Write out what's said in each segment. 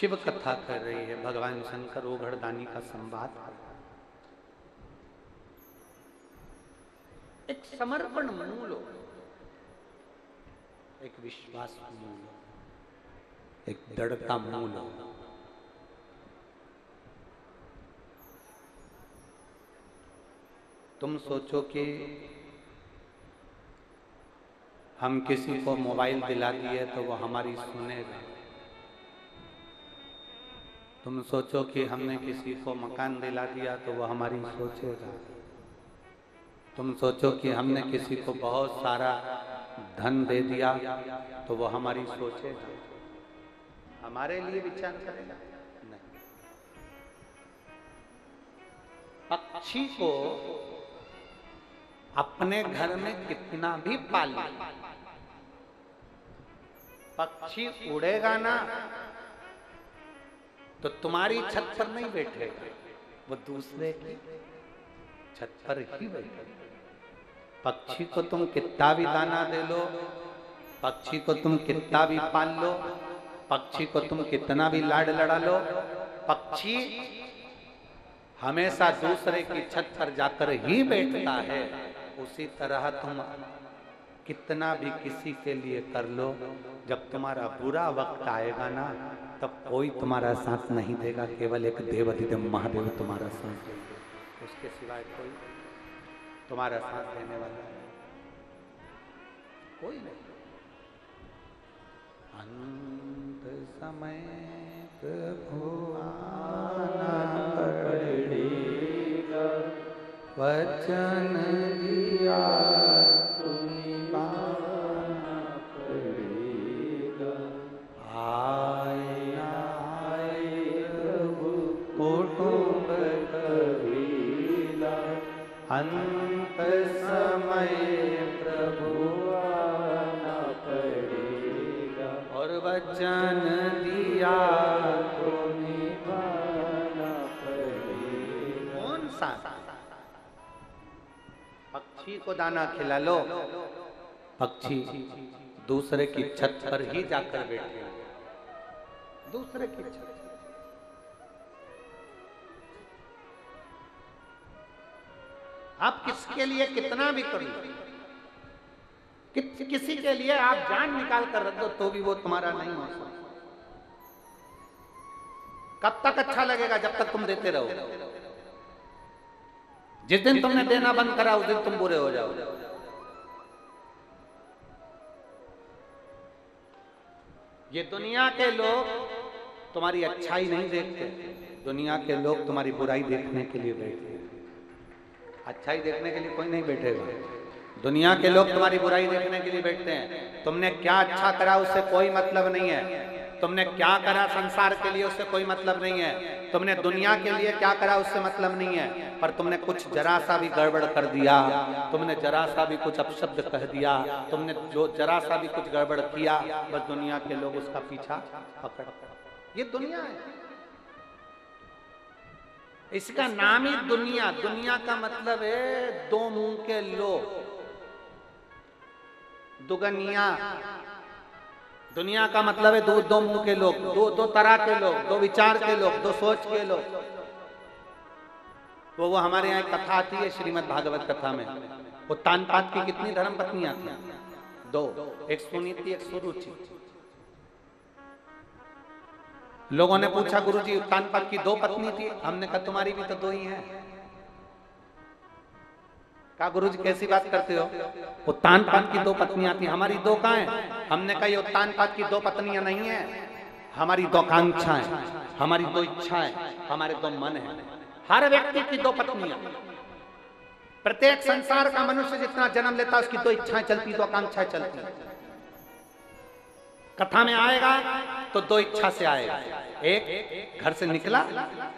शिव कथा कर रही है, भगवान शंकर ओघड़दानी का संवाद। एक समर्पण मूल, एक विश्वास मूल, एक दृढ़ता मूल। तुम सोचो कि हम किसी को मोबाइल दिला दिए तो वो हमारी सुनेगा। तुम सोचो कि हमने किसी को मकान दिला दिया तो वो हमारी सोचेगा। तुम सोचो कि हमने किसी को बहुत सारा धन दे दिया तो वो हमारी सोचेगा, हमारे लिए विचार करेगा? नहीं। पक्षी को अपने घर में कितना भी पाल, पक्षी उड़ेगा ना तो तुम्हारी छत पर नहीं बैठेगा, वो दूसरे की छत पर ही बैठेगा। पक्षी को तुम कितना भी दाना दे लो, पक्षी को तुम कितना भी पाल लो, पक्षी को तुम कितना भी लाड लड़ा लो, पक्षी हमेशा दूसरे की छत पर जाकर ही बैठता है। उसी तरह तुम कितना भी किसी के लिए कर लो, जब तुम्हारा बुरा वक्त आएगा ना तब कोई तुम्हारा साथ नहीं देगा, केवल एक देवाधिदेव महादेव तुम्हारा साथ देगा, उसके सिवाय कोई तुम्हारा साथ देने वाला कोई नहीं। अंत समय प्रभु आना पड़ेगा, वचन दिया निभाना पड़ेगा। आए आए प्रभु कुटुंब कबीला, अंत समय प्रभु आना पड़ेगा, और वचन दिया तो निभाना पड़ेगा। कौन सा? पक्षी को दाना खिला लो, पक्षी दूसरे की छत पर ही जाकर बैठे, दूसरे की छत। आप किसके लिए कितना भी कर लो, किसी के लिए आप जान निकाल कर रख दो तो भी वो तुम्हारा नहीं हो सकता। कब तक अच्छा लगेगा? जब तक तुम देते रहो। जिस दिन तुमने देना बंद करा उस दिन तुम बुरे हो जाओ। ये दुनिया के लोग तुम्हारी अच्छाई नहीं देखते, दुनिया के लोग तुम्हारी बुराई देखने के लिए बैठते हैं। अच्छाई देखने के लिए कोई नहीं बैठेगा, दुनिया के लोग तुम्हारी बुराई देखने के लिए बैठते हैं। तुमने क्या अच्छा करा उससे कोई मतलब नहीं है, तुमने क्या करा संसार के लिए उससे कोई मतलब नहीं है, तुमने दुनिया के लिए क्या करा उससे मतलब नहीं है, पर तुमने कुछ जरा सा भी गड़बड़ कर दिया, तुमने जरा सा भी कुछ अपशब्द कह दिया, तुमने जो जरा सा भी कुछ गड़बड़ किया, बस दुनिया के लोग उसका पीछा पकड़। ये दुनिया है, इसका नाम ही दुनिया। दुनिया का मतलब है दो मुंह के लोग, दुगनिया। दुनिया का मतलब है दो मुंह के लोग, दो तरह के लोग, दो विचार के लोग, दो सोच के लोग। वो हमारे यहाँ कथा आती है श्रीमद् भागवत कथा में, उत्तान पाद की कितनी धर्म पत्नियां थी? दो, एक सुनीति एक सुरुचि। लोगों ने पूछा गुरुजी उत्तान पाद की दो पत्नी थी, हमने कहा तुम्हारी भी तो दो ही हैं। कहा गुरुजी कैसी बात करते हो, उत्तान पाद की दो पत्नियां थी, हमारी दो कहाँ हैं? हमने कहा ये उत्तान पाद की दो पत्नियां नहीं है, हमारी दो आकांक्षाएं, हमारी दो इच्छाएं, हमारे दो मन है। हर व्यक्ति की दो पत्नियां, प्रत्येक संसार का मनुष्य जितना जन्म लेता है उसकी दो इच्छाएं चलती, दो आकांक्षाएं चलती। कथा में आएगा तो दो इच्छा से आएगा, एक घर से निकला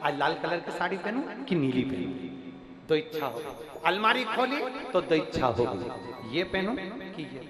आज लाल कलर की साड़ी पहनूं कि नीली पहनूं, दो इच्छा होगी। अलमारी खोली तो दो इच्छा होगी, ये पहनूं कि ये।